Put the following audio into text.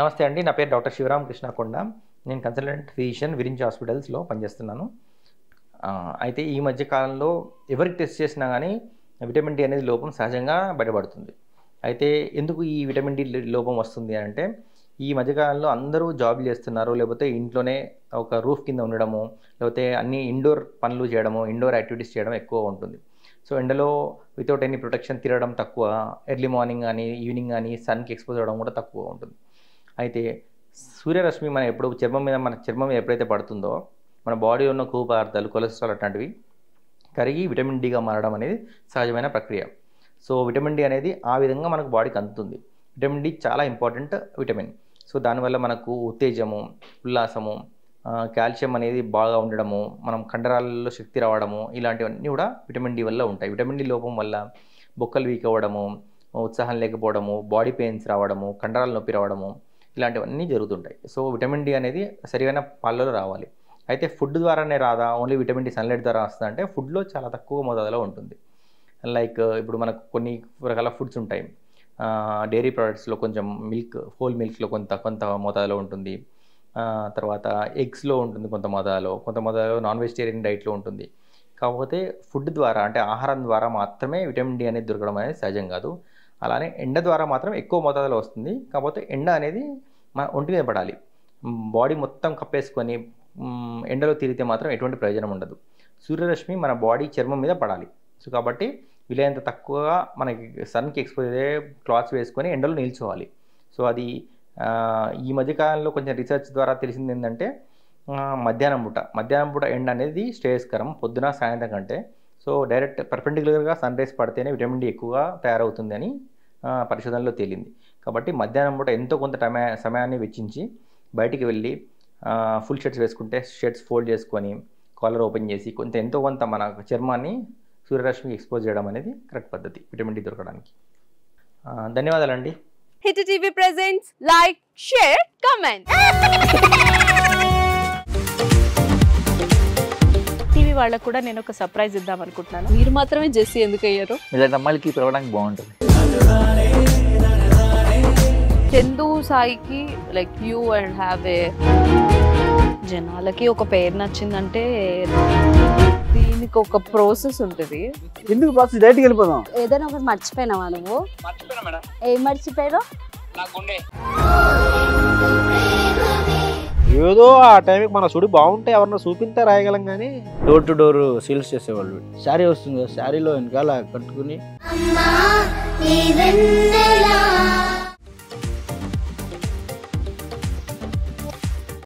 నమస్తే అండి, నా పేరు డాక్టర్ శివరామ్ కృష్ణ కొండ. నేను కన్సల్టెంట్ ఫిజిషియన్ విరించి హాస్పిటల్స్లో పనిచేస్తున్నాను. అయితే ఈ మధ్య కాలంలో ఎవరికి టెస్ట్ చేసినా కానీ విటమిన్ డి అనేది లోపం సహజంగా బయటపడుతుంది. అయితే ఎందుకు ఈ విటమిన్ డి లోపం వస్తుంది అంటే, ఈ మధ్యకాలంలో అందరూ జాబ్లు చేస్తున్నారు, లేకపోతే ఇంట్లోనే ఒక రూఫ్ కింద ఉండడము, లేకపోతే అన్ని ఇండోర్ పనులు చేయడము, ఇండోర్ యాక్టివిటీస్ చేయడం ఎక్కువ ఉంటుంది. సో ఎండలో వితౌట్ ఎనీ ప్రొటెక్షన్ తిరగడం తక్కువ, ఎర్లీ మార్నింగ్ కానీ ఈవినింగ్ కానీ సన్కి ఎక్స్పోజ్ అవ్వడం కూడా తక్కువ ఉంటుంది. అయితే సూర్యరశ్మి మన చర్మం మీద ఎప్పుడైతే పడుతుందో, మన బాడీలో ఉన్న కొవ్వు పదార్థాలు, కొలెస్ట్రాల్ అట్లాంటివి కరిగి విటమిన్ డిగా మారడం అనేది సహజమైన ప్రక్రియ. సో విటమిన్ డి అనేది ఆ విధంగా మనకు బాడీకి అందుతుంది. విటమిన్ డి చాలా ఇంపార్టెంట్ విటమిన్. సో దానివల్ల మనకు ఉత్తేజము, ఉల్లాసము, కాల్షియం అనేది బాగా ఉండడము, మనం కండరాలలో శక్తి రావడము, ఇలాంటివన్నీ కూడా విటమిన్ డి వల్ల ఉంటాయి. విటమిన్ డి లోపం వల్ల బొక్కలు వీక్ అవ్వడము, ఉత్సాహం లేకపోవడము, బాడీ పెయిన్స్ రావడము, కండరాల నొప్పి రావడము, ఇలాంటివన్నీ జరుగుతుంటాయి. సో విటమిన్ డి అనేది సరైన పాలలో రావాలి. అయితే ఫుడ్ ద్వారానే రాదా, ఓన్లీ విటమిన్ డి సన్లైట్ ద్వారా వస్తుందా అంటే, ఫుడ్లో చాలా తక్కువ మోతాదులో ఉంటుంది. లైక్ ఇప్పుడు మనకు కొన్ని రకాల ఫుడ్స్ ఉంటాయి. డైరీ ప్రోడక్ట్స్లో కొంచెం హోల్ మిల్క్లో కొంత మోతాదులో ఉంటుంది. తర్వాత ఎగ్స్లో ఉంటుంది కొంత మోతాదులో నాన్ వెజిటేరియన్ డైట్లో ఉంటుంది. కాకపోతే ఫుడ్ ద్వారా, అంటే ఆహారం ద్వారా మాత్రమే విటమిన్ డి అనేది దొరకడం అనేది సహజం కాదు. అలానే ఎండ ద్వారా మాత్రం ఎక్కువ మోతాదులో వస్తుంది. కాకపోతే ఎండ అనేది మన ఒంటి మీద పడాలి. బాడీ మొత్తం కప్పేసుకొని ఎండలో తిరిగితే మాత్రం ఎటువంటి ప్రయోజనం ఉండదు. సూర్యరశ్మి మన బాడీ చర్మం మీద పడాలి. సో కాబట్టి వీలైనంత తక్కువగా మనకి సన్కి ఎక్స్పోజ్ అయ్యే క్లాత్స్ వేసుకొని ఎండలో నిల్చోవాలి. సో అది ఈ మధ్యకాలంలో కొంచెం రీసెర్చ్ ద్వారా తెలిసింది ఏంటంటే, మధ్యాహ్నం పూట ఎండ అనేది శ్రేయస్కరం పొద్దున సాయంత్రం కంటే. సో డైరెక్ట్ పర్పెండిక్యులర్గా సన్ రైజ్ పడితేనే విటమిన్ డి ఎక్కువగా తయారవుతుంది అని పరిశోధనలో తేలింది. కాబట్టి మధ్యాహ్నం పూట ఎంతో కొంత సమయాన్ని వెచ్చించి బయటికి వెళ్ళి ఫుల్ షర్ట్స్ వేసుకుంటే, షర్ట్స్ ఫోల్డ్ చేసుకొని కాలర్ ఓపెన్ చేసి ఎంతో కొంత మన చర్మాన్ని సూర్యరశ్మికి ఎక్స్పోజ్ చేయడం అనేది కరెక్ట్ పద్ధతి విటమిన్ డి దొరకడానికి. ధన్యవాదాలండి. Hit TV presents like, share, comment. TV వాళ్ళకు కూడా నేను ఒక సర్ప్రైజ్ ఇద్దాం అనుకుంటున్నాను. మీరు మాత్రమే జెస్సీ ఎందుకు అయ్యారు? ఇలాంటి అమ్మాయిలకి పిలవడానికి బాగుంటుంది. చందు సాయికి like you and have a, జనాలకి ఒక పేరు నచ్చిందంటే దీనికి ఒక ప్రాసెస్ ఉంటుంది. ఎందుకు ప్రాసెస్ డైరెక్ట్‌గా వెళ్ళిపోదాం. ఏదైనా ఒకటి మర్చిపోయినావా నువ్వు? మర్చిపోయినా మేడం. ఏం మర్చిపోయావు? నా గుండె. ఏదో ఆ టైంకి మన సుడి బాగుంటే ఎవరన్నా చూపిస్తే రాయగలం కానీ డోర్ టు డోర్ సేల్స్ చేసేవాళ్ళు. శారీ వస్తుంది, శారీలో వెనకాల కట్టుకుని